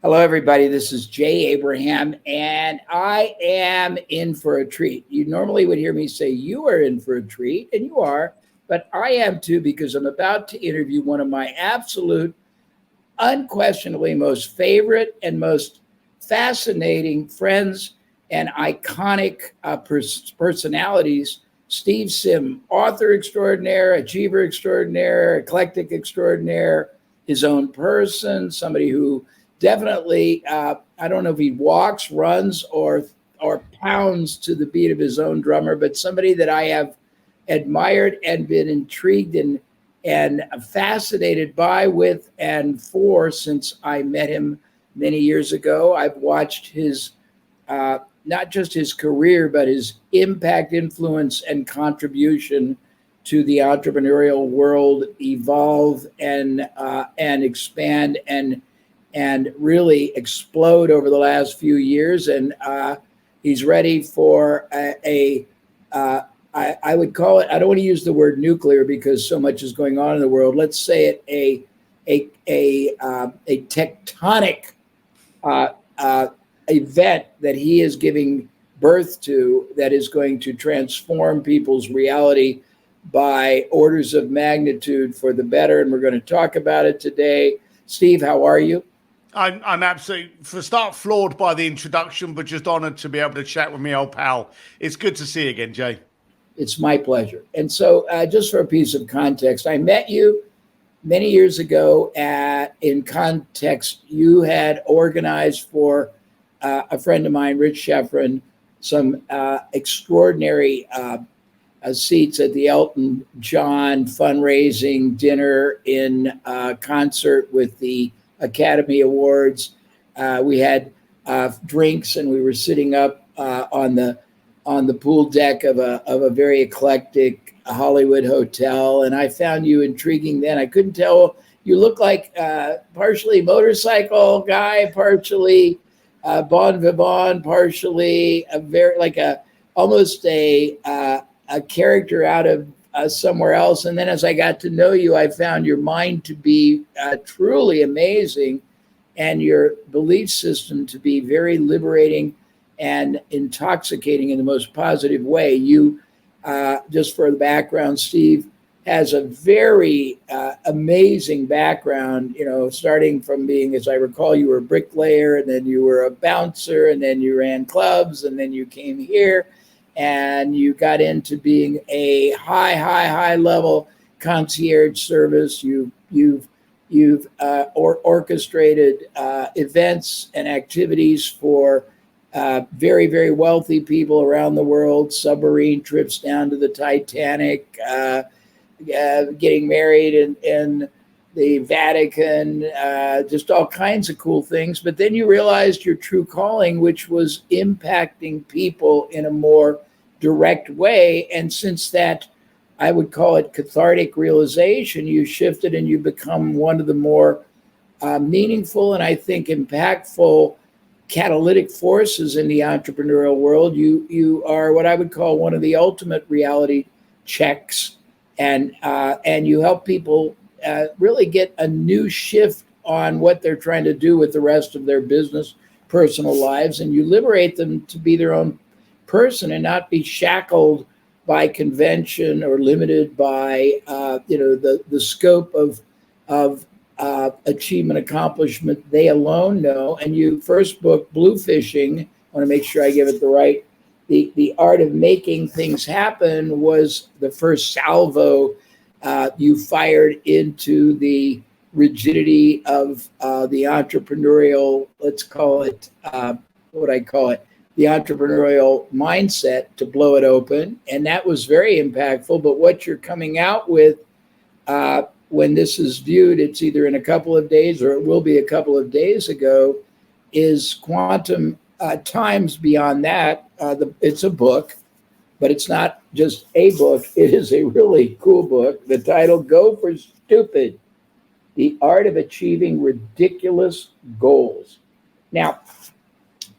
Hello, everybody. This is Jay Abraham, and I am in for a treat. You normally would hear me say you are in for a treat, and you are, but I am too because I'm about to interview one of my absolute, unquestionably most favorite and most fascinating friends and iconic personalities. Steve Sim, author extraordinaire, achiever extraordinaire, eclectic extraordinaire, his own person, somebody who definitely, I don't know if he walks, runs, or pounds to the beat of his own drummer, but somebody that I have admired and been intrigued and fascinated by, with, and for since I met him many years ago. I've watched his not just his career, but his impact, influence, and contribution to the entrepreneurial world evolve and expand and really explode over the last few years. And he's ready for I would call it, I don't want to use the word nuclear because so much is going on in the world. Let's say it a tectonic event that he is giving birth to that is going to transform people's reality by orders of magnitude for the better. And we're going to talk about it today. Steve, how are you? I'm absolutely, for a start, floored by the introduction, but just honored to be able to chat with me old pal. It's good to see you again, Jay. It's my pleasure. And so just for a piece of context, I met you many years ago in context. You had organized for a friend of mine, Rich Sheffrin, some extraordinary seats at the Elton John fundraising dinner in concert with the Academy Awards. We had drinks, and we were sitting up on the pool deck of a very eclectic Hollywood hotel, and I found you intriguing then. I couldn't tell. You look like partially motorcycle guy, partially bon vivant, partially almost a character out of somewhere else. And then as I got to know you, I found your mind to be truly amazing, and your belief system to be very liberating and intoxicating in the most positive way. You, just for the background, Steve has a very amazing background, starting from being, as I recall, you were a bricklayer, and then you were a bouncer, and then you ran clubs, and then you came here, and you got into being a high level concierge service. You've orchestrated events and activities for very, very wealthy people around the world, submarine trips down to the Titanic, getting married in the Vatican, just all kinds of cool things. But then you realized your true calling, which was impacting people in a more direct way. And since that, I would call it cathartic realization, you shifted and you become one of the more meaningful and I think impactful catalytic forces in the entrepreneurial world. You are what I would call one of the ultimate reality checks, and you help people really get a new shift on what they're trying to do with the rest of their business, personal lives, and you liberate them to be their own person and not be shackled by convention or limited by the scope of achievement, accomplishment they alone know. And you first book, Bluefishing, I want to make sure I give it the right, the art of making things happen, was the first salvo you fired into the rigidity of the entrepreneurial, let's call it, the entrepreneurial mindset, to blow it open. And that was very impactful. But what you're coming out with, when this is viewed, it's either in a couple of days or it will be a couple of days ago, is quantum times beyond that. It's a book, but it's not just a book. It is a really cool book. The title, Go for Stupid, The Art of Achieving Ridiculous Goals. Now,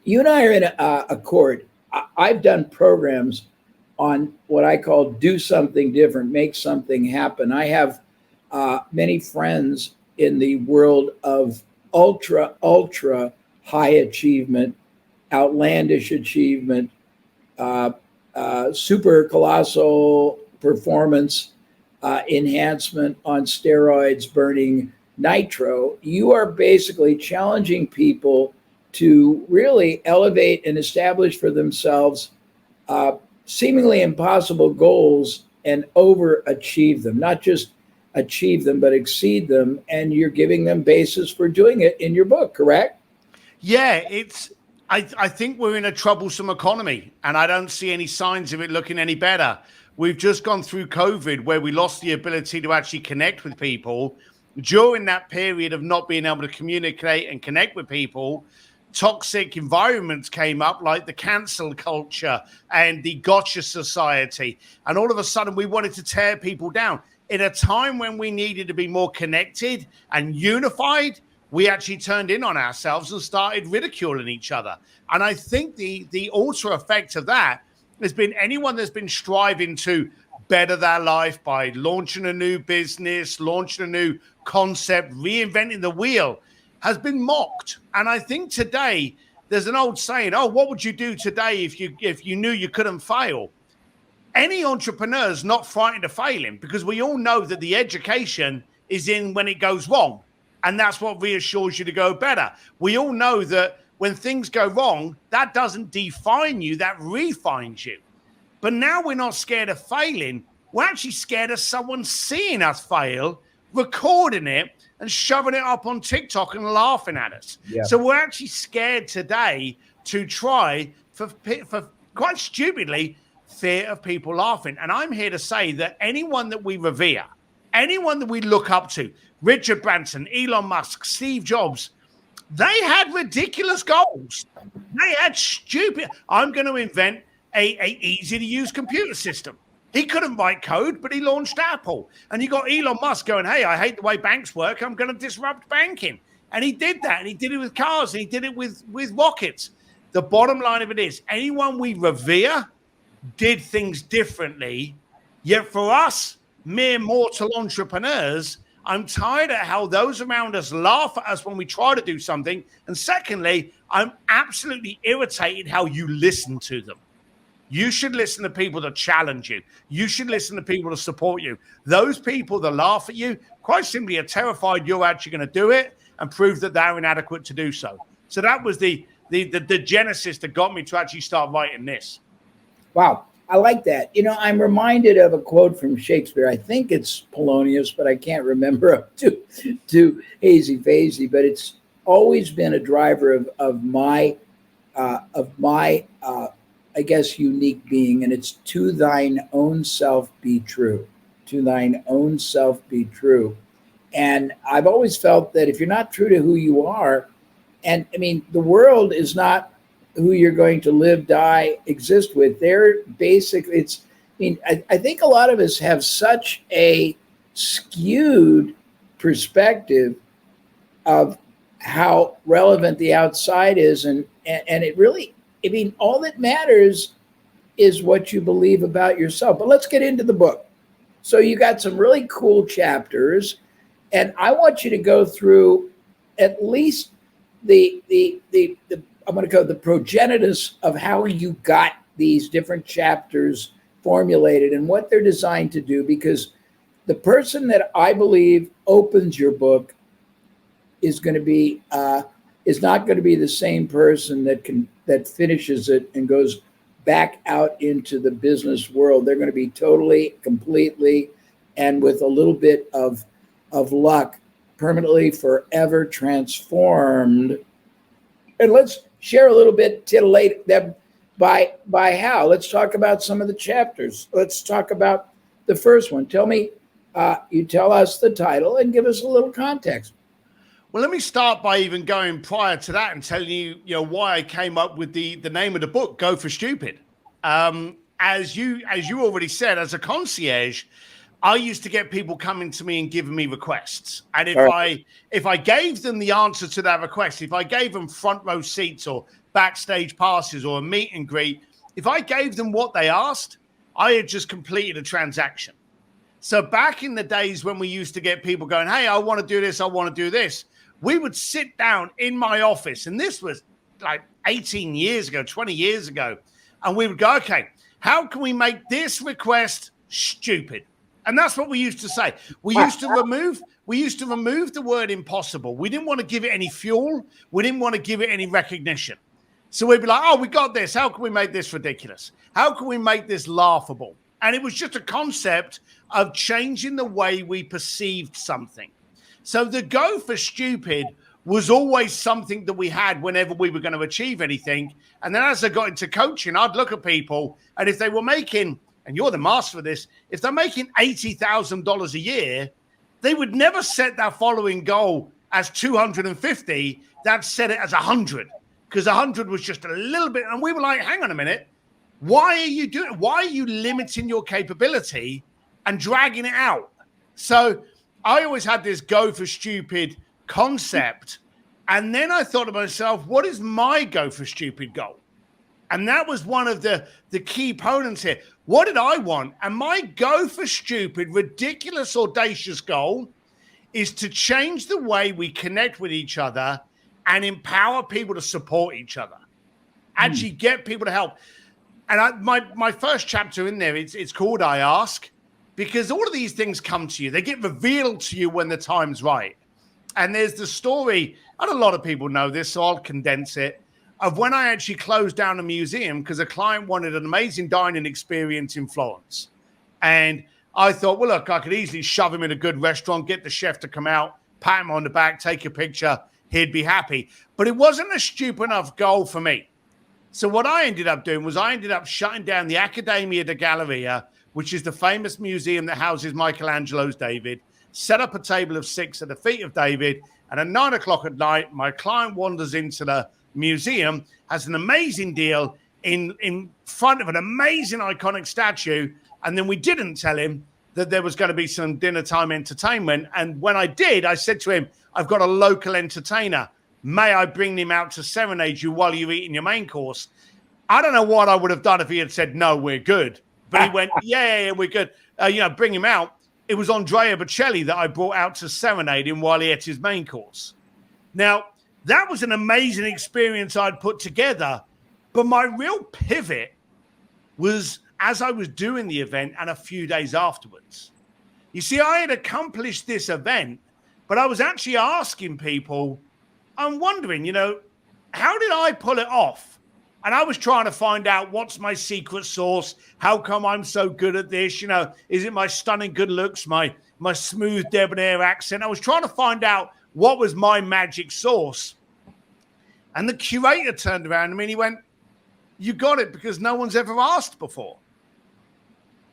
you and I are in accord. I've done programs on what I call do something different, make something happen. I have many friends in the world of ultra high achievement, outlandish achievement, super colossal performance enhancement on steroids, burning nitro. You are basically challenging people to really elevate and establish for themselves seemingly impossible goals and overachieve them, not just achieve them, but exceed them. And you're giving them basis for doing it in your book, correct? Yeah, I think we're in a troublesome economy, and I don't see any signs of it looking any better. We've just gone through COVID where we lost the ability to actually connect with people. During that period of not being able to communicate and connect with people, toxic environments came up like the cancel culture and the gotcha society. And all of a sudden we wanted to tear people down. In a time when we needed to be more connected and unified, we actually turned in on ourselves and started ridiculing each other. And I think the ultra effect of that has been anyone that's been striving to better their life by launching a new business, launching a new concept, reinventing the wheel, has been mocked. And I think today there's an old saying, oh, what would you do today if you knew you couldn't fail? Any entrepreneur is not frightened of failing, because we all know that the education is in when it goes wrong. And that's what reassures you to go better. We all know that when things go wrong, that doesn't define you, that refines you. But now we're not scared of failing. We're actually scared of someone seeing us fail, recording it, and shoving it up on TikTok and laughing at us. Yeah. So we're actually scared today to try for quite stupidly, fear of people laughing. And I'm here to say that anyone that we revere, anyone that we look up to, Richard Branson, Elon Musk, Steve Jobs, they had ridiculous goals. They had stupid, I'm going to invent a easy to use computer system. He couldn't write code, but he launched Apple. And you got Elon Musk going, hey, I hate the way banks work. I'm going to disrupt banking. And he did that. And he did it with cars. And he did it with rockets. The bottom line of it is anyone we revere did things differently. Yet for us, mere mortal entrepreneurs, I'm tired of how those around us laugh at us when we try to do something. And secondly, I'm absolutely irritated how you listen to them. You should listen to people that challenge you. You should listen to people that support you. Those people that laugh at you, quite simply, are terrified you're actually going to do it and prove that they're inadequate to do so. So that was the genesis that got me to actually start writing this. Wow. I like that. You know, I'm reminded of a quote from Shakespeare. I think it's Polonius, but I can't remember too hazy-fazy. But it's always been a driver of my I guess, unique being. And it's to thine own self be true. To thine own self be true. And I've always felt that if you're not true to who you are, and I mean, the world is not who you're going to live, die, exist with. They're basically, I think a lot of us have such a skewed perspective of how relevant the outside is. And it really, I mean, all that matters is what you believe about yourself. But let's get into the book. So you got some really cool chapters, and I want you to go through at least the I'm going to go the progenitus of how you got these different chapters formulated and what they're designed to do, because the person that I believe opens your book is going to be is not going to be the same person that finishes it and goes back out into the business world. They're going to be totally, completely, and with a little bit of luck, permanently, forever transformed. And let's share a little bit, titillate them by how. Let's talk about some of the chapters. Let's talk about the first one. Tell me, you tell us the title and give us a little context. Well, let me start by even going prior to that and telling you, why I came up with the name of the book, Go for Stupid. As you already said, as a concierge, I used to get people coming to me and giving me requests. And if I gave them the answer to that request, if I gave them front row seats or backstage passes or a meet and greet, if I gave them what they asked, I had just completed a transaction. So back in the days when we used to get people going, hey, I want to do this, I want to do this, we would sit down in my office, and this was like 18 years ago, 20 years ago, and we would go, okay, how can we make this request stupid? And that's what we used to say. We used to remove the word impossible. We didn't want to give it any fuel. We didn't want to give it any recognition. So we'd be like, oh, we got this. How can we make this ridiculous? How can we make this laughable? And it was just a concept of changing the way we perceived something. So the go for stupid was always something that we had whenever we were going to achieve anything. And then as I got into coaching, I'd look at people, and if they were making, and you're the master of this, if they're making $80,000 a year, they would never set that following goal as 250. They'd set it as 100, because 100 was just a little bit. And we were like, hang on a minute. Why are you limiting your capability and dragging it out? So I always had this go for stupid concept. And then I thought to myself, what is my go for stupid goal? And that was one of the key components here. What did I want? And my go for stupid, ridiculous, audacious goal is to change the way we connect with each other and empower people to support each other. Actually get people to help. And my first chapter in there, it's called I Ask, because all of these things come to you. They get revealed to you when the time's right. And there's the story, and a lot of people know this, so I'll condense it, of when I actually closed down a museum because a client wanted an amazing dining experience in Florence. And I thought, well, look, I could easily shove him in a good restaurant, get the chef to come out, pat him on the back, take a picture, he'd be happy. But it wasn't a stupid enough goal for me. So what I ended up doing was I ended up shutting down the Accademia de Galleria, which is the famous museum that houses Michelangelo's David, set up a table of 6 at the feet of David, and at 9 o'clock at night, my client wanders into the museum, has an amazing deal in front of an amazing iconic statue, and then we didn't tell him that there was going to be some dinner time entertainment. And when I did, I said to him, I've got a local entertainer. May I bring him out to serenade you while you're eating your main course? I don't know what I would have done if he had said, no, we're good. But he went, yeah, we're good. Bring him out. It was Andrea Bocelli that I brought out to serenade him while he ate his main course. Now, that was an amazing experience I'd put together. But my real pivot was as I was doing the event and a few days afterwards. You see, I had accomplished this event, but I was actually asking people, I'm wondering, how did I pull it off? And I was trying to find out what's my secret sauce. How come I'm so good at this? Is it my stunning good looks, my smooth debonair accent? I was trying to find out what was my magic sauce. And the curator turned around to me and he went, you got it because no one's ever asked before.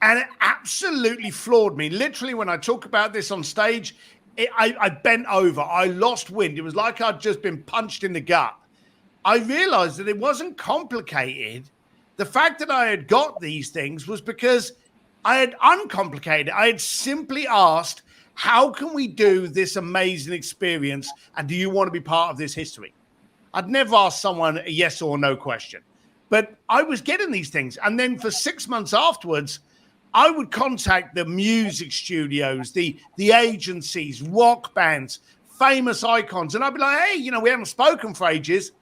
And it absolutely floored me. Literally, when I talk about this on stage, I bent over. I lost wind. It was like I'd just been punched in the gut. I realized that it wasn't complicated. The fact that I had got these things was because I had uncomplicated. I had simply asked, how can we do this amazing experience? And do you want to be part of this history? I'd never asked someone a yes or no question. But I was getting these things. And then for 6 months afterwards, I would contact the music studios, the agencies, rock bands, famous icons. And I'd be like, hey, we haven't spoken for ages.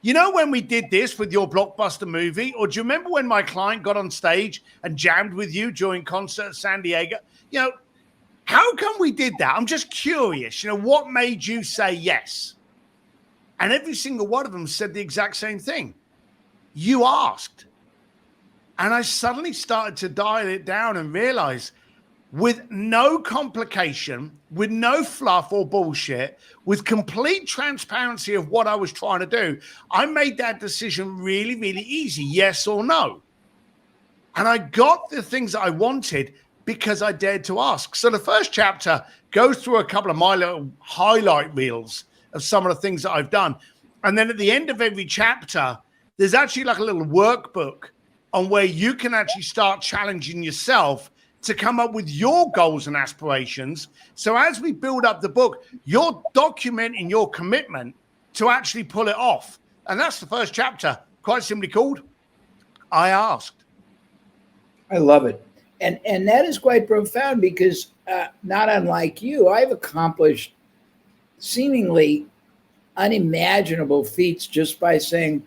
When we did this with your blockbuster movie, or do you remember when my client got on stage and jammed with you during concert at San Diego? How come we did that? I'm just curious. What made you say yes? And every single one of them said the exact same thing. You asked. And I suddenly started to dial it down and realize with no complication, with no fluff or bullshit, with complete transparency of what I was trying to do, I made that decision really, really easy, yes or no. And I got the things that I wanted because I dared to ask. So the first chapter goes through a couple of my little highlight reels of some of the things that I've done. And then at the end of every chapter, there's actually like a little workbook on where you can actually start challenging yourself to come up with your goals and aspirations. So as we build up the book, you're documenting your commitment to actually pull it off. And that's the first chapter, quite simply called I Asked. I love it. And that is quite profound because not unlike you, I've accomplished seemingly unimaginable feats just by saying,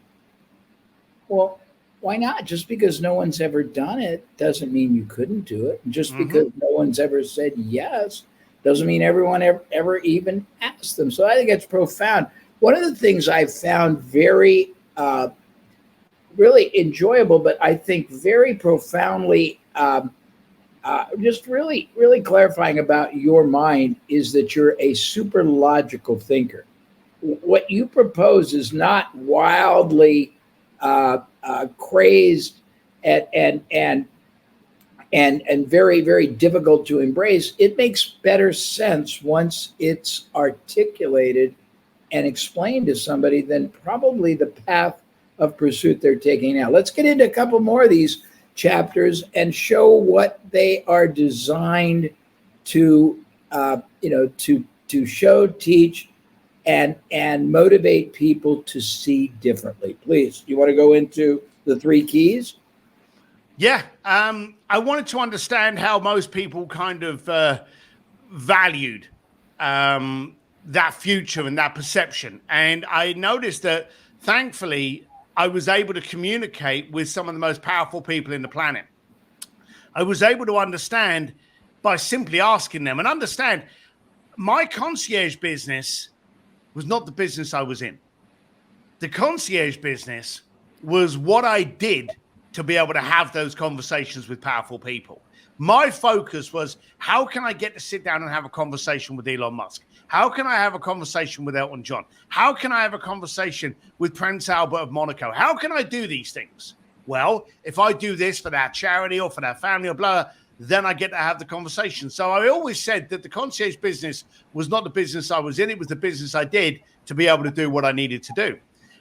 well, why not? Just because no one's ever done it doesn't mean you couldn't do it. And just because no one's ever said yes doesn't mean everyone ever even asked them. So I think it's profound. One of the things I've found very, really enjoyable, but I think very profoundly, just really, really clarifying about your mind is that you're a super logical thinker. What you propose is not wildly crazed and very, very difficult to embrace. It makes better sense once it's articulated and explained to somebody than probably the path of pursuit they're taking now. Let's get into a couple more of these chapters and show what they are designed to, to show, teach, and motivate people to see differently. Please, you want to go into the 3 keys? Yeah, I wanted to understand how most people kind of valued that future and that perception. And I noticed that, thankfully, I was able to communicate with some of the most powerful people in the planet. I was able to understand by simply asking them, and understand my concierge business was not the business I was in. The concierge business was what I did to be able to have those conversations with powerful people. My focus was, how can I get to sit down and have a conversation with Elon Musk? How can I have a conversation with Elton John? How can I have a conversation with Prince Albert of Monaco? How can I do these things? Well, if I do this for that charity or for that family or blah, then I get to have the conversation. So I always said that the concierge business was not the business I was in. It was the business I did to be able to do what I needed to do.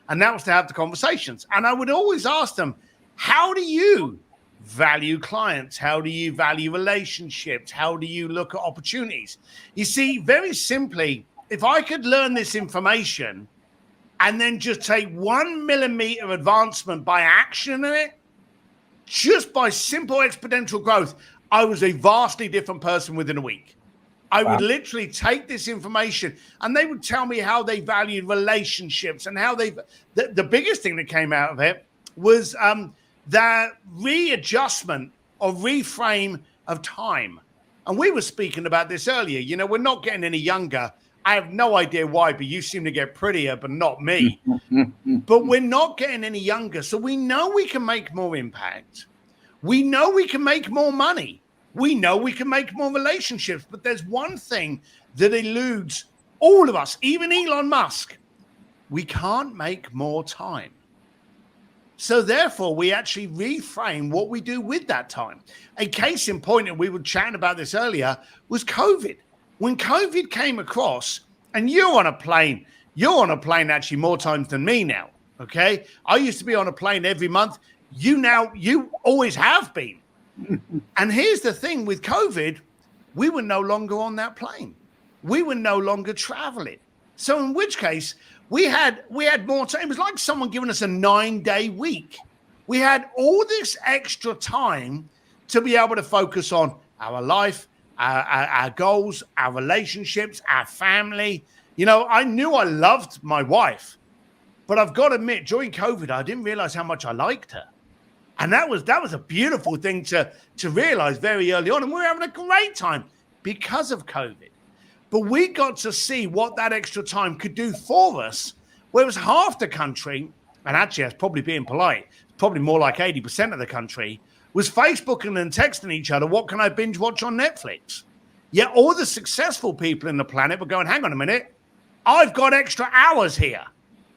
And that was to have the conversations. And I would always ask them, how do you value clients? How do you value relationships? How do you look at opportunities? You see, very simply, if I could learn this information and then just take 1 millimeter advancement by action in it, just by simple exponential growth, I was a vastly different person within a week. I would literally take this information and they would tell me how they valued relationships and how the biggest thing that came out of it was the readjustment or reframe of time. And we were speaking about this earlier. You know, we're not getting any younger. I have no idea why, but you seem to get prettier, but not me. But we're not getting any younger. So we know we can make more impact. We know we can make more money. We know we can make more relationships. But there's one thing that eludes all of us, even Elon Musk. We can't make more time. So therefore, we actually reframe what we do with that time. A case in point, and we were chatting about this earlier, was COVID. When COVID came across, and you're on a plane actually more times than me now, okay? I used to be on a plane every month. You always have been. And here's the thing with COVID, we were no longer on that plane. We were no longer traveling. So in which case, we had more time. It was like someone giving us a 9-day week. We had all this extra time to be able to focus on our life, our goals, our relationships, our family. You know, I knew I loved my wife, but I've got to admit, during COVID, I didn't realize how much I liked her. And that was a beautiful thing to realize very early on. And we were having a great time because of COVID. But we got to see what that extra time could do for us, whereas half the country, and actually that's probably being polite, probably more like 80% of the country, was Facebooking and texting each other, what can I binge watch on Netflix? Yet all the successful people in the planet were going, hang on a minute, I've got extra hours here.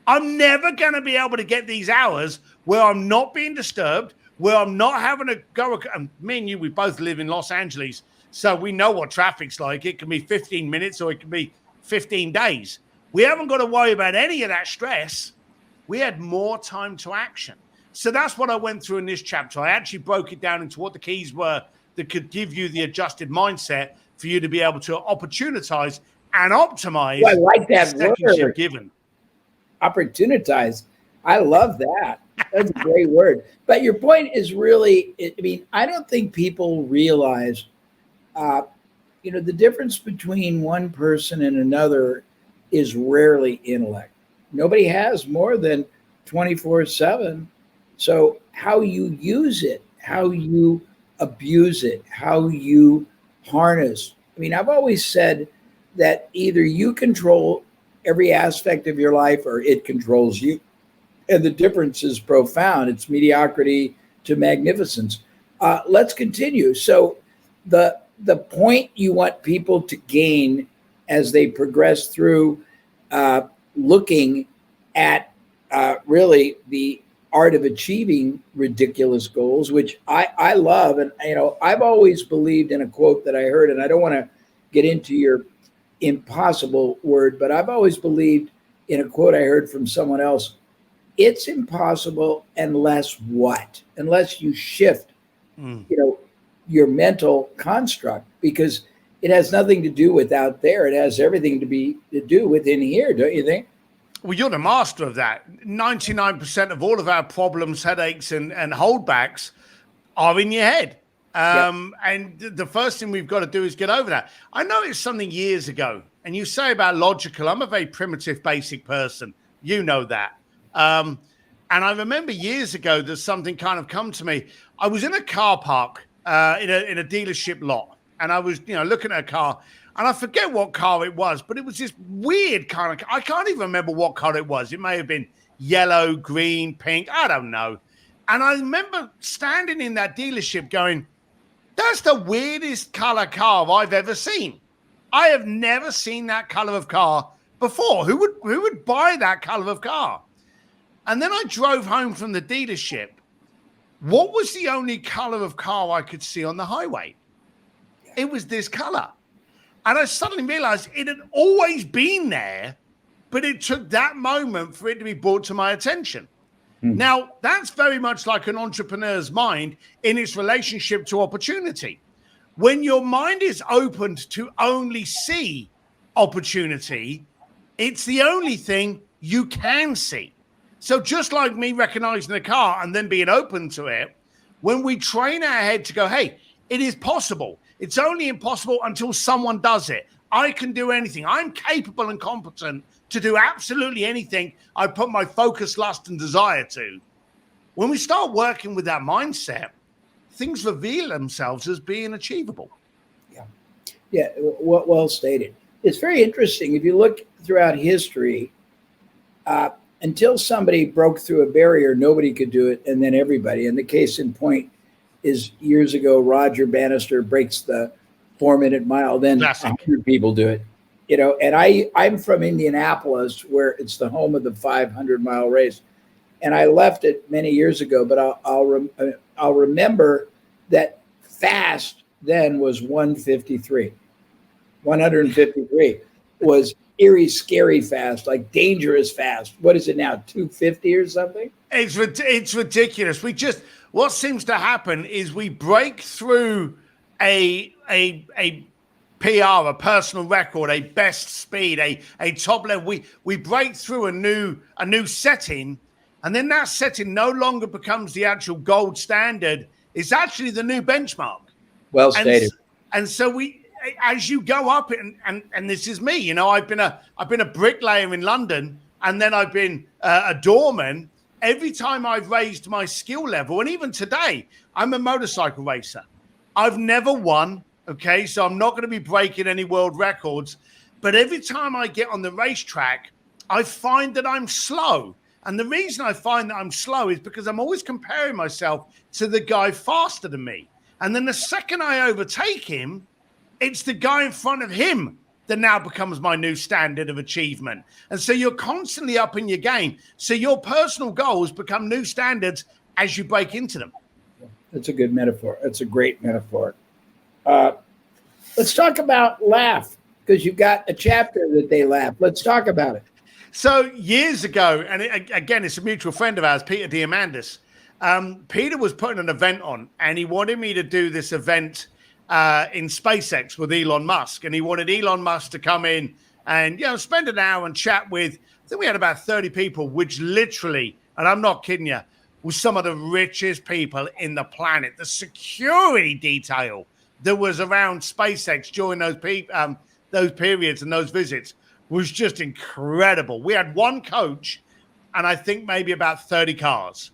I'm never going to be able to get these hours where I'm not being disturbed, where I'm not having to go. And me and you, we both live in Los Angeles, so we know what traffic's like. It can be 15 minutes or it can be 15 days. We haven't got to worry about any of that stress. We had more time to action. So that's what I went through in this chapter. I actually broke it down into what the keys were that could give you the adjusted mindset for you to be able to opportunize and optimize. I like that word. You're given. Opportunize. I love that. That's a great word. But your point is really, I mean, I don't think people realize, the difference between one person and another is rarely intellect. Nobody has more than 24/7. So how you use it, how you abuse it, how you harness. I mean, I've always said that either you control every aspect of your life or it controls you. And the difference is profound. It's mediocrity to magnificence. Let's continue. So the point you want people to gain as they progress through looking at really the art of achieving ridiculous goals, which I love. And, I've always believed in a quote that I heard, and I don't want to get into your impossible word, but I've always believed in a quote I heard from someone else. It's impossible unless what? Unless you shift, your mental construct, because it has nothing to do with out there. It has everything to do within here, don't you think? Well, you're the master of that. 99% of all of our problems, headaches, and holdbacks are in your head. And the first thing we've got to do is get over that. I noticed something years ago, and you say about logical. I'm a very primitive, basic person. You know that. And I remember years ago, there's something kind of come to me. I was in a car park in a dealership lot, and I was, looking at a car, and I forget what car it was, but it was this weird kind of. I can't even remember what car it was. It may have been yellow, green, pink. I don't know. And I remember standing in that dealership going, "That's the weirdest color car I've ever seen. I have never seen that color of car before. Who would buy that color of car?" And then I drove home from the dealership. What was the only color of car I could see on the highway? It was this color. And I suddenly realized it had always been there, but it took that moment for it to be brought to my attention. Now, that's very much like an entrepreneur's mind in its relationship to opportunity. When your mind is opened to only see opportunity, it's the only thing you can see. So just like me recognizing the car and then being open to it, when we train our head to go, hey, it is possible. It's only impossible until someone does it. I can do anything. I'm capable and competent to do absolutely anything I put my focus, lust, and desire to. When we start working with that mindset, things reveal themselves as being achievable. Yeah, well stated. It's very interesting. If you look throughout history, until somebody broke through a barrier, nobody could do it, and then everybody. And the case in point is years ago, Roger Bannister breaks the 4-minute mile, then 100 people do it. And I'm from Indianapolis, where it's the home of the 500-mile race. And I left it many years ago, but I'll remember that fast then was 153. 153 was eerie, scary fast, like dangerous fast. What is it now, 250 or something? It's ridiculous. What seems to happen is we break through a PR, a personal record, a best speed, a top level. We break through a new setting, and then that setting no longer becomes the actual gold standard. It's actually the new benchmark. Well stated. And so as you go up, and this is me, I've been a bricklayer in London, and then I've been a doorman. Every time I've raised my skill level, and even today, I'm a motorcycle racer. I've never won, okay? So I'm not going to be breaking any world records. But every time I get on the racetrack, I find that I'm slow. And the reason I find that I'm slow is because I'm always comparing myself to the guy faster than me. And then the second I overtake him, it's the guy in front of him that now becomes my new standard of achievement. And so you're constantly upping your game. So your personal goals become new standards as you break into them. That's a good metaphor. That's a great metaphor. Let's talk about laugh, because you've got a chapter that they laugh. Let's talk about it. So years ago, and again, it's a mutual friend of ours, Peter Diamandis. Peter was putting an event on, and he wanted me to do this event in SpaceX with Elon Musk. And he wanted Elon Musk to come in and, spend an hour and chat with, I think we had about 30 people, which literally, and I'm not kidding you, was some of the richest people in the planet. The security detail that was around SpaceX during those periods and those visits was just incredible. We had one coach and I think maybe about 30 cars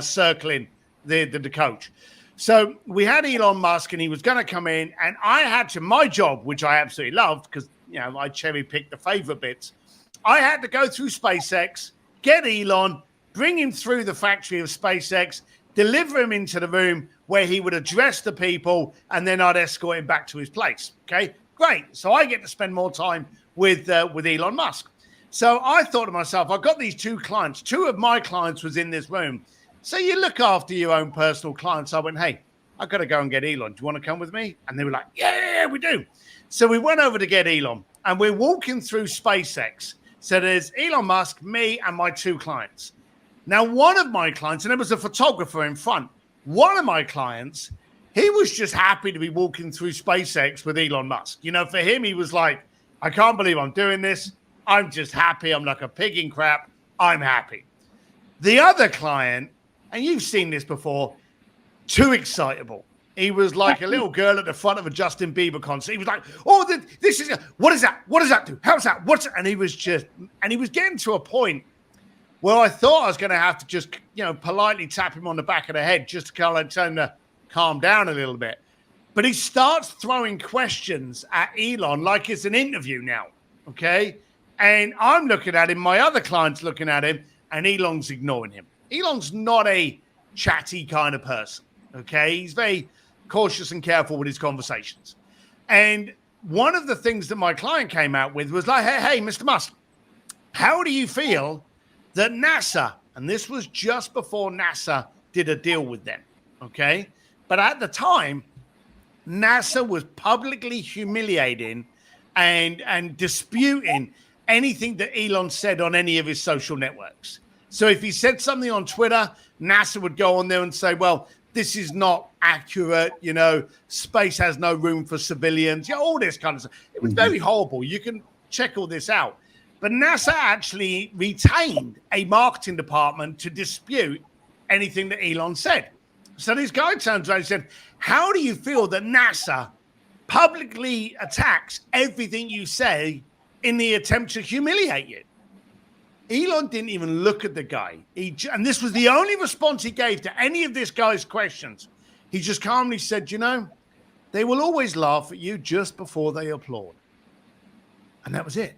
circling the coach. So we had Elon Musk and he was going to come in, and I had to, my job, which I absolutely loved because, I cherry picked the favorite bits. I had to go through SpaceX, get Elon, bring him through the factory of SpaceX, deliver him into the room where he would address the people, and then I'd escort him back to his place. Okay, great. So I get to spend more time with Elon Musk. So I thought to myself, I've got these two clients. Two of my clients was in this room. So you look after your own personal clients. I went, hey, I've got to go and get Elon. Do you want to come with me? And they were like, yeah, we do. So we went over to get Elon, and we're walking through SpaceX. So there's Elon Musk, me, and my two clients. Now, one of my clients, and there was a photographer in front, one of my clients, he was just happy to be walking through SpaceX with Elon Musk. For him, he was like, I can't believe I'm doing this. I'm just happy. I'm like a pig in crap. I'm happy. The other client, and you've seen this before, too excitable. He was like a little girl at the front of a Justin Bieber concert. He was like, oh, this is, what is that? What does that do? How's that? And he was getting to a point where I thought I was going to have to just, politely tap him on the back of the head just to kind of tell him to calm down a little bit. But he starts throwing questions at Elon like it's an interview now, okay? And I'm looking at him, my other client's looking at him, and Elon's ignoring him. Elon's not a chatty kind of person, okay? He's very cautious and careful with his conversations. And one of the things that my client came out with was like, hey, Mr. Musk, how do you feel that NASA, and this was just before NASA did a deal with them, okay? But at the time, NASA was publicly humiliating and disputing anything that Elon said on any of his social networks. So if he said something on Twitter, NASA would go on there and say, well, this is not accurate. Space has no room for civilians. All this kind of stuff. It was very horrible. You can check all this out. But NASA actually retained a marketing department to dispute anything that Elon said. So this guy turns around and said, how do you feel that NASA publicly attacks everything you say in the attempt to humiliate you? Elon didn't even look at the guy. And this was the only response he gave to any of this guy's questions. He just calmly said, they will always laugh at you just before they applaud. And that was it.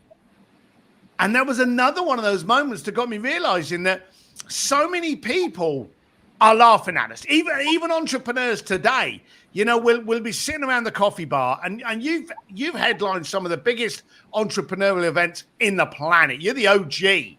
And that was another one of those moments that got me realizing that so many people are laughing at us. Even entrepreneurs today, we'll be sitting around the coffee bar, and you've headlined some of the biggest entrepreneurial events in the planet. You're the OG.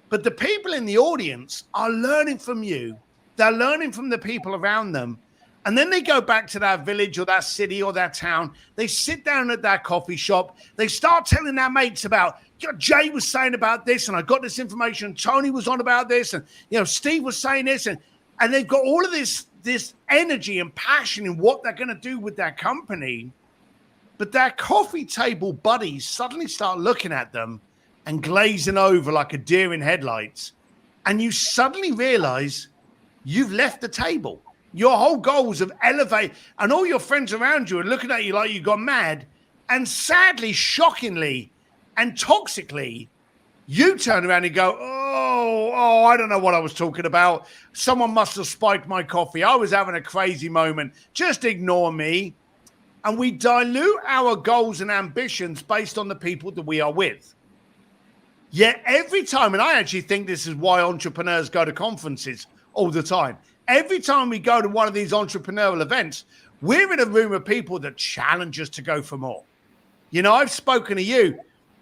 But the people in the audience are learning from you. They're learning from the people around them. And then they go back to that village or that city or that town. They sit down at that coffee shop. They start telling their mates about, Jay was saying about this, and I got this information. Tony was on about this, and Steve was saying this, and they've got all of this energy and passion in what they're going to do with their company. But their coffee table buddies suddenly start looking at them and glazing over like a deer in headlights. And you suddenly realize you've left the table. Your whole goal was of elevate, and all your friends around you are looking at you like you got mad. And sadly, shockingly, and toxically, you turn around and go, oh, I don't know what I was talking about. Someone must have spiked my coffee. I was having a crazy moment. Just ignore me. And we dilute our goals and ambitions based on the people that we are with. Yet every time, and I actually think this is why entrepreneurs go to conferences all the time. Every time we go to one of these entrepreneurial events, we're in a room of people that challenge us to go for more. I've spoken to you,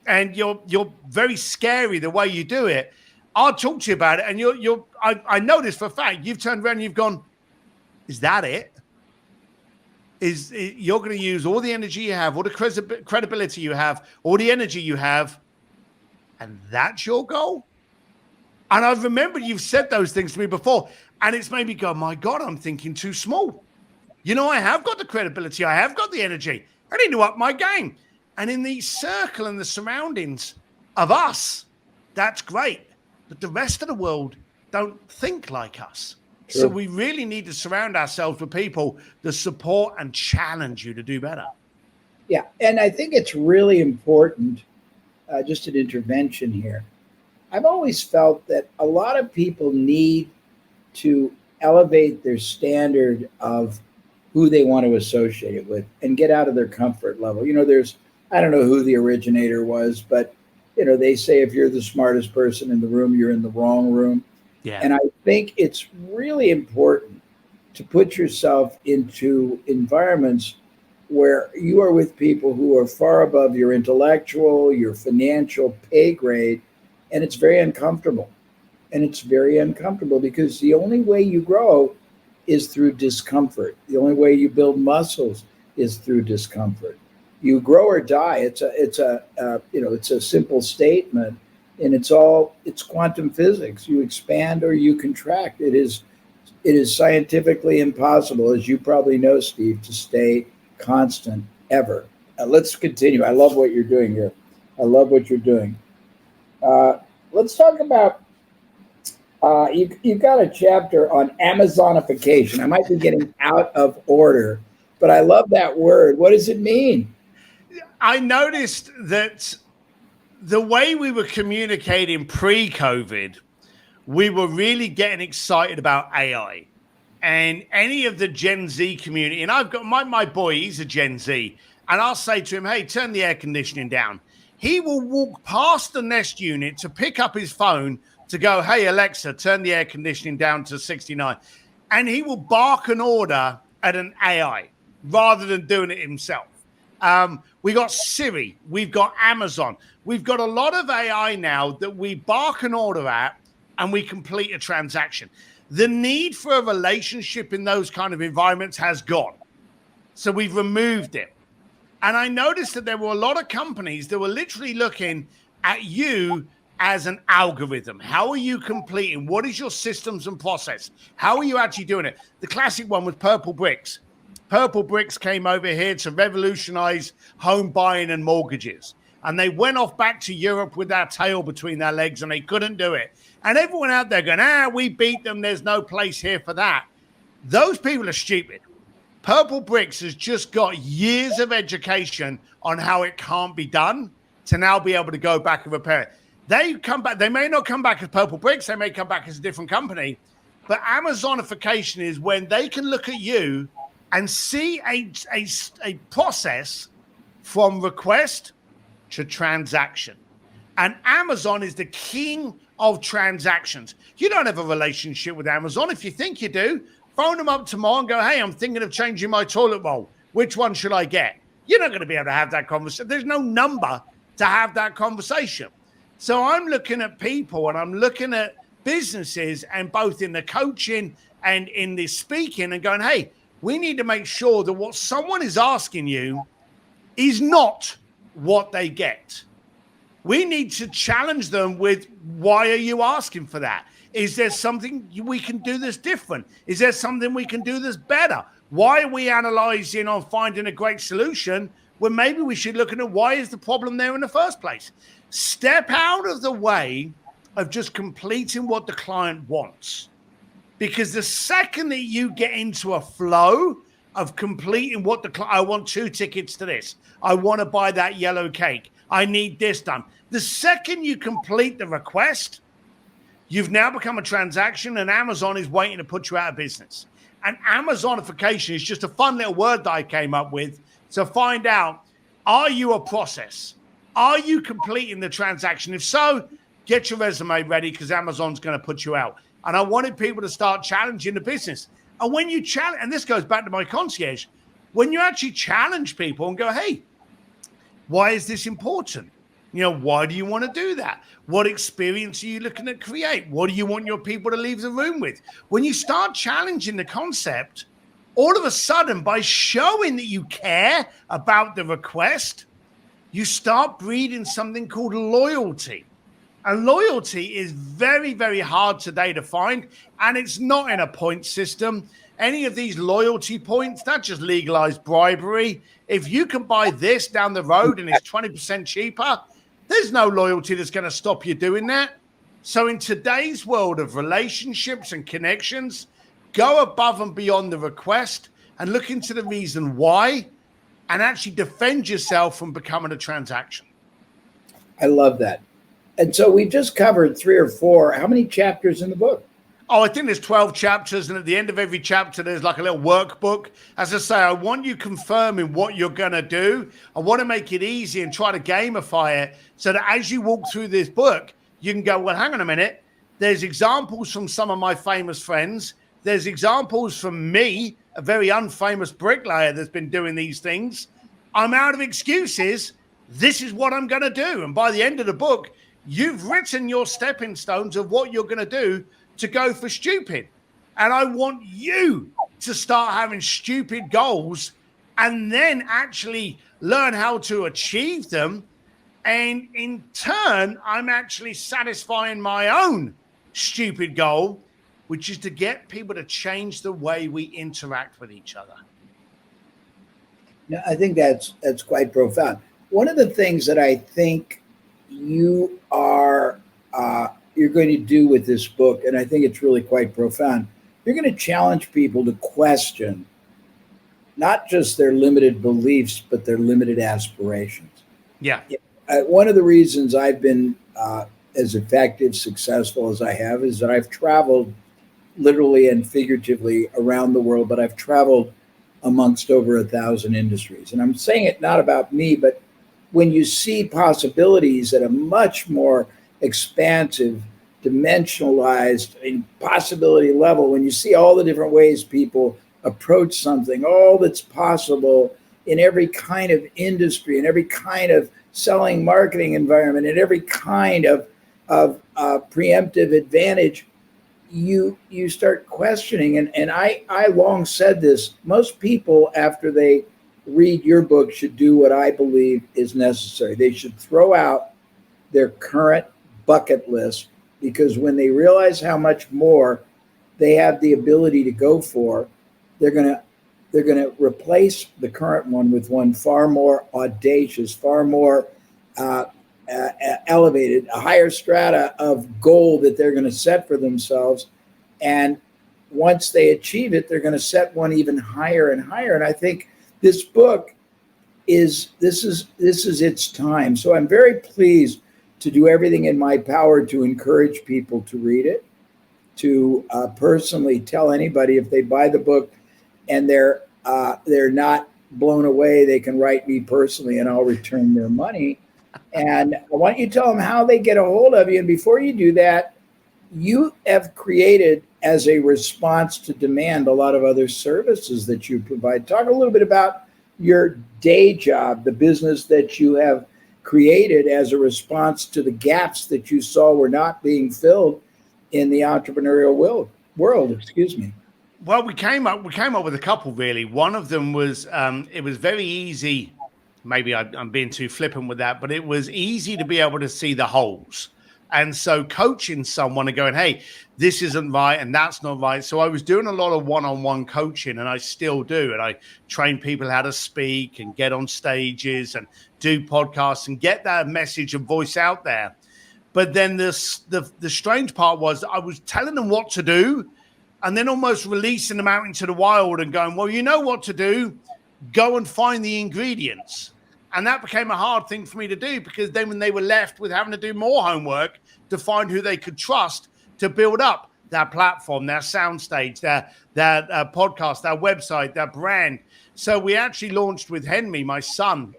and you're very scary the way you do it. I'll talk to you about it, and I know this for a fact. You've turned around and you've gone, is that it? You're going to use all the energy you have, all the credibility you have, all the energy you have, and that's your goal? And I've remembered you've said those things to me before, and it's made me go, my God, I'm thinking too small. I have got the credibility. I have got the energy. I need to up my game. And in the circle and the surroundings of us, that's great. But the rest of the world don't think like us. Sure. So we really need to surround ourselves with people that support and challenge you to do better. Yeah. And I think it's really important just an intervention here. I've always felt that a lot of people need to elevate their standard of who they want to associate it with and get out of their comfort level. I don't know who the originator was, but they say if you're the smartest person in the room, you're in the wrong room. Yeah. And I think it's really important to put yourself into environments where you are with people who are far above your intellectual, your financial pay grade, and it's very uncomfortable. And it's very uncomfortable because the only way you grow is through discomfort. The only way you build muscles is through discomfort. You grow or die. It's a simple statement, and it's quantum physics. You expand or you contract. It is scientifically impossible, as you probably know, Steve, to stay constant ever. Let's continue. I love what you're doing here. I love what you're doing. Let's talk about. You've got a chapter on Amazonification. I might be getting out of order, but I love that word. What does it mean? I noticed that the way we were communicating pre-COVID, we were really getting excited about AI. And any of the Gen Z community, and I've got my boy, he's a Gen Z, and I'll say to him, hey, turn the air conditioning down. He will walk past the Nest unit to pick up his phone to go, hey, Alexa, turn the air conditioning down to 69. And he will bark an order at an AI rather than doing it himself. We got Siri. We've got Amazon. We've got a lot of AI now that we bark an order at and we complete a transaction. The need for a relationship in those kind of environments has gone. So we've removed it. And I noticed that there were a lot of companies that were literally looking at you as an algorithm. How are you completing? What is your systems and process? How are you actually doing it? The classic one was Purple Bricks. Purple Bricks came over here to revolutionize home buying and mortgages. And they went off back to Europe with their tail between their legs and they couldn't do it. And everyone out there going, we beat them. There's no place here for that. Those people are stupid. Purple Bricks has just got years of education on how it can't be done to now be able to go back and repair it. They come back. They may not come back as Purple Bricks. They may come back as a different company. But Amazonification is when they can look at you and see a process from request to transaction. And Amazon is the king of transactions. You don't have a relationship with Amazon. If you think you do, phone them up tomorrow and go, hey, I'm thinking of changing my toilet roll. Which one should I get? You're not going to be able to have that conversation. There's no number to have that conversation. So I'm looking at people and I'm looking at businesses and both in the coaching and in the speaking and going, hey, we need to make sure that what someone is asking you is not what they get. We need to challenge them with, why are you asking for that? Is there something we can do that's different? Is there something we can do that's better? Why are we analyzing on finding a great solution when maybe we should look at why is the problem there in the first place? Step out of the way of just completing what the client wants. Because the second that you get into a flow of completing what the client, I want 2 tickets to this. I want to buy that yellow cake. I need this done. The second you complete the request, you've now become a transaction and Amazon is waiting to put you out of business. And Amazonification is just a fun little word that I came up with to find out, are you a process? Are you completing the transaction? If so, get your resume ready because Amazon's going to put you out. And I wanted people to start challenging the business. And when you challenge, and this goes back to my concierge, when you actually challenge people and go, hey, why is this important? Why do you want to do that? What experience are you looking to create? What do you want your people to leave the room with? When you start challenging the concept, all of a sudden, by showing that you care about the request, you start breeding something called loyalty. And loyalty is very, very hard today to find. And it's not in a point system. Any of these loyalty points, that's just legalized bribery. If you can buy this down the road and it's 20% cheaper, there's no loyalty that's going to stop you doing that. So in today's world of relationships and connections, go above and beyond the request and look into the reason why and actually defend yourself from becoming a transaction. I love that. And so we've just covered 3 or 4. How many chapters in the book? Oh, I think there's 12 chapters, and at the end of every chapter, there's like a little workbook. As I say, I want you confirming what you're going to do. I want to make it easy and try to gamify it so that as you walk through this book, you can go, well, hang on a minute. There's examples from some of my famous friends. There's examples from me, a very unfamous bricklayer that's been doing these things. I'm out of excuses. This is what I'm going to do. And by the end of the book, you've written your stepping stones of what you're going to do to go for stupid. And I want you to start having stupid goals and then actually learn how to achieve them. And in turn, I'm actually satisfying my own stupid goal, which is to get people to change the way we interact with each other. Yeah, I think that's quite profound. One of the things that I think you are you're going to do with this book, and I think it's really quite profound, you're going to challenge people to question not just their limited beliefs, but their limited aspirations. Yeah. One of the reasons I've been as effective, successful as I have is that I've traveled literally and figuratively around the world, but I've traveled amongst over 1,000 industries. And I'm saying it not about me, but when you see possibilities at a much more expansive, dimensionalized possibility level, when you see all the different ways people approach something, all that's possible in every kind of industry, in every kind of selling marketing environment, in every kind of preemptive advantage, you start questioning. And I long said this, most people after they read your book should do what I believe is necessary. They should throw out their current bucket list, because when they realize how much more they have the ability to go for, they're going to replace the current one with one far more audacious, far more elevated, a higher strata of goal that they're going to set for themselves. And once they achieve it, they're going to set one even higher and higher. And I think this book is its time. So I'm very pleased to do everything in my power to encourage people to read it, to personally tell anybody if they buy the book and they're not blown away, they can write me personally and I'll return their money. And I want you to tell them how they get a hold of you. And before you do that, you have created, as a response to demand, a lot of other services that you provide. Talk a little bit about your day job, the business that you have created as a response to the gaps that you saw were not being filled in the entrepreneurial world. Excuse me. Well, we came up with a couple, really. One of them was it was very easy. Maybe I'm being too flippant with that, but it was easy to be able to see the holes. And so coaching someone and going, hey, this isn't right and that's not right. So I was doing a lot of one-on-one coaching, and I still do. And I train people how to speak and get on stages and do podcasts and get that message and voice out there. But then the strange part was I was telling them what to do and then almost releasing them out into the wild and going, well, you know what to do. Go and find the ingredients. And that became a hard thing for me to do, because then when they were left with having to do more homework to find who they could trust to build up their platform, their soundstage, their podcast, their website, their brand. So we actually launched with Henry, my son,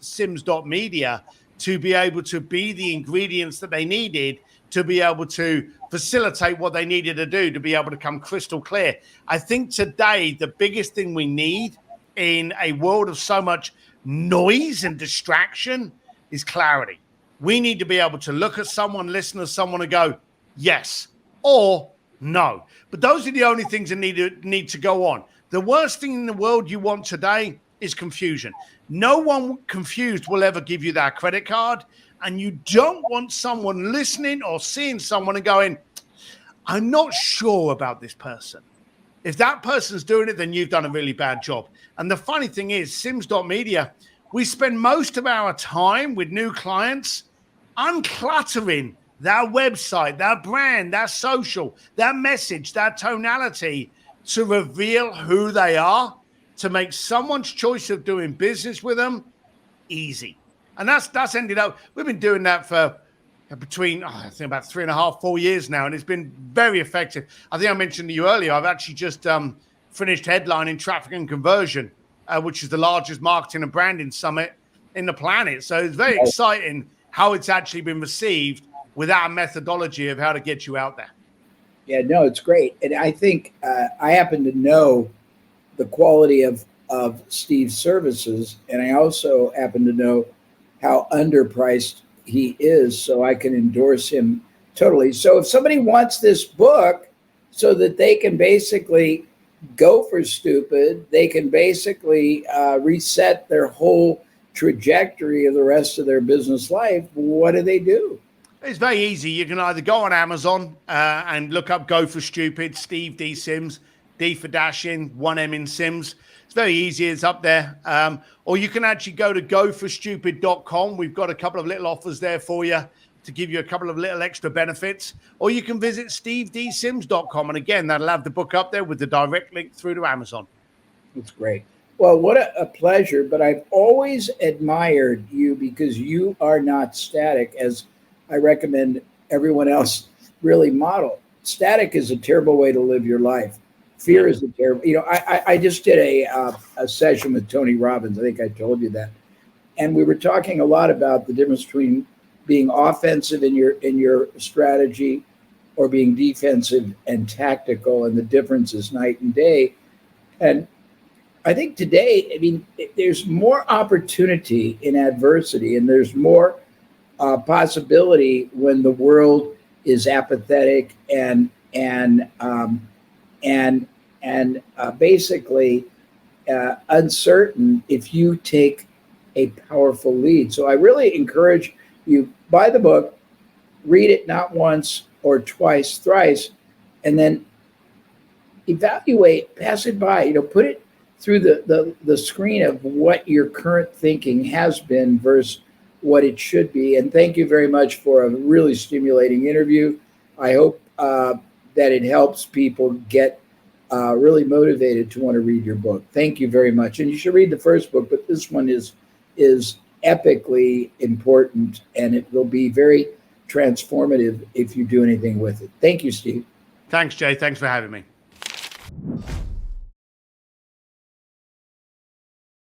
Sims.media, to be able to be the ingredients that they needed to be able to facilitate what they needed to do to be able to come crystal clear. I think today the biggest thing we need in a world of so much noise and distraction is clarity. We need to be able to look at someone, listen to someone and go, yes or no. But those are the only things that need to go on. The worst thing in the world you want today is confusion. No one confused will ever give you that credit card. And you don't want someone listening or seeing someone and going, I'm not sure about this person. If that person's doing it, then you've done a really bad job. And the funny thing is, Sims.media, we spend most of our time with new clients uncluttering their website, their brand, their social, their message, their tonality, to reveal who they are, to make someone's choice of doing business with them easy. And that's ended up, we've been doing that for between, I think about 3.5, 4 years now. And it's been very effective. I think I mentioned to you earlier, I've actually just finished headlining Traffic and Conversion, which is the largest marketing and branding summit in the planet. So it's very exciting how it's actually been received with our methodology of how to get you out there. Yeah, no, it's great. And I think I happen to know the quality of Steve's services, and I also happen to know how underpriced he is, so I can endorse him totally. So if somebody wants this book so that they can basically go for stupid, they can basically reset their whole trajectory of the rest of their business life, what do they do? It's very easy. You can either go on Amazon and look up Go for Stupid, Steve D. Sims, D for Dashing, 1M in Sims. It's very easy. It's up there. Or you can actually go to goforstupid.com. We've got a couple of little offers there for you to give you a couple of little extra benefits. Or you can visit steveDsims.com. And again, that'll have the book up there with the direct link through to Amazon. That's great. Well, what a pleasure. But I've always admired you because you are not static, as I recommend everyone else really model. Static is a terrible way to live your life. Fear is a terrible, I just did a session with Tony Robbins. I think I told you that. And we were talking a lot about the difference between being offensive in your strategy or being defensive and tactical, and the difference is night and day. And I think today, there's more opportunity in adversity, and there's more possibility when the world is apathetic and basically uncertain. If you take a powerful lead, so I really encourage you, buy the book, read it not once or twice, thrice, and then evaluate, pass it by. Put it through the screen of what your current thinking has been versus what it should be. And thank you very much for a really stimulating interview. I hope that it helps people get really motivated to want to read your book. Thank you very much. And you should read the first book, but this one is epically important, and it will be very transformative if you do anything with it. Thank you, Steve. Thanks, Jay. Thanks for having me.